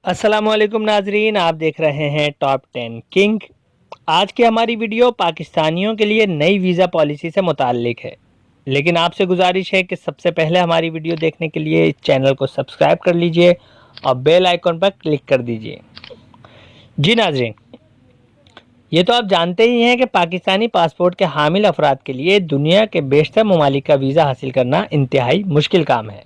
السلام علیکم ناظرین، آپ دیکھ رہے ہیں ٹاپ 10 کنگ۔ آج کی ہماری ویڈیو پاکستانیوں کے لیے نئی ویزا پالیسی سے متعلق ہے، لیکن آپ سے گزارش ہے کہ سب سے پہلے ہماری ویڈیو دیکھنے کے لیے چینل کو سبسکرائب کر لیجئے اور بیل آئیکن پر کلک کر دیجئے۔ جی ناظرین، یہ تو آپ جانتے ہی ہیں کہ پاکستانی پاسپورٹ کے حامل افراد کے لیے دنیا کے بیشتر ممالک کا ویزا حاصل کرنا انتہائی مشکل کام ہے،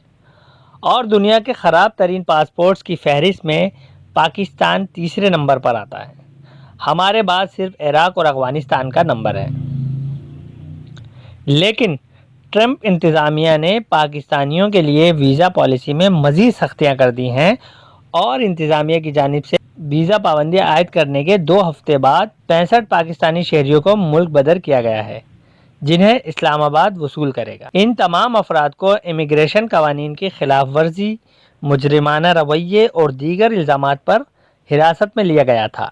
اور دنیا کے خراب ترین پاسپورٹس کی فہرست میں پاکستان تیسرے نمبر پر آتا ہے۔ ہمارے بعد صرف عراق اور افغانستان کا نمبر ہے۔ لیکن ٹرمپ انتظامیہ نے پاکستانیوں کے لیے ویزا پالیسی میں مزید سختیاں کر دی ہیں، اور انتظامیہ کی جانب سے ویزا پابندی عائد کرنے کے 2 ہفتے بعد 65 پاکستانی شہریوں کو ملک بدر کیا گیا ہے، جنہیں اسلام آباد وصول کرے گا۔ ان تمام افراد کو امیگریشن قوانین کی خلاف ورزی، مجرمانہ رویے اور دیگر الزامات پر حراست میں لیا گیا تھا۔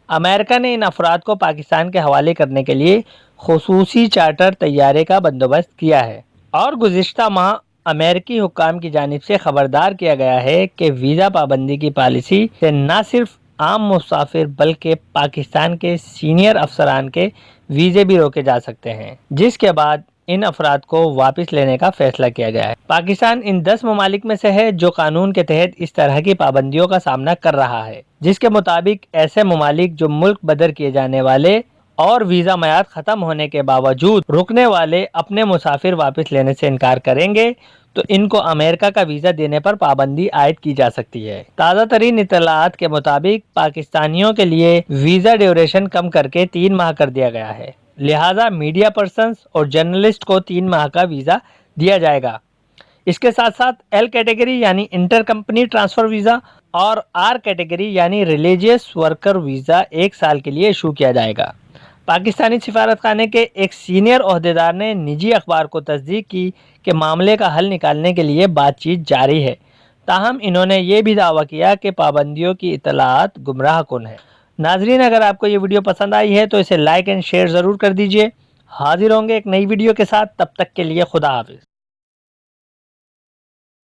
امریکہ نے ان افراد کو پاکستان کے حوالے کرنے کے لیے خصوصی چارٹر طیارے کا بندوبست کیا ہے، اور گزشتہ ماہ امریکی حکام کی جانب سے خبردار کیا گیا ہے کہ ویزا پابندی کی پالیسی سے نہ صرف عام مسافر بلکہ پاکستان کے سینئر افسران کے ویزے بھی روکے جا سکتے ہیں، جس کے بعد ان افراد کو واپس لینے کا فیصلہ کیا گیا ہے۔ پاکستان ان 10 ممالک میں سے ہے جو قانون کے تحت اس طرح کی پابندیوں کا سامنا کر رہا ہے، جس کے مطابق ایسے ممالک جو ملک بدر کیے جانے والے اور ویزا میعاد ختم ہونے کے باوجود رکنے والے اپنے مسافر واپس لینے سے انکار کریں گے تو ان کو امریکہ کا ویزا دینے پر پابندی عائد کی جا سکتی ہے۔ تازہ ترین اطلاعات کے مطابق پاکستانیوں کے لیے ویزا ڈیوریشن کم کر کے 3 ماہ کر دیا گیا ہے، لہٰذا میڈیا پرسنز اور جرنلسٹ کو 3 ماہ کا ویزا دیا جائے گا۔ اس کے ساتھ ساتھ ایل کیٹیگری یعنی انٹر کمپنی ٹرانسفر ویزا اور آر کیٹیگری یعنی ریلیجیس ورکر ویزا 1 سال کے لیے ایشو کیا جائے گا۔ پاکستانی سفارت خانے کے ایک سینئر عہدیدار نے نجی اخبار کو تصدیق کی کہ معاملے کا حل نکالنے کے لیے بات چیت جاری ہے، تاہم انہوں نے یہ بھی دعویٰ کیا کہ پابندیوں کی اطلاعات گمراہ کن ہیں۔ ناظرین، اگر آپ کو یہ ویڈیو پسند آئی ہے تو اسے لائک اینڈ شیئر ضرور کر دیجئے۔ حاضر ہوں گے ایک نئی ویڈیو کے ساتھ، تب تک کے لیے خدا حافظ۔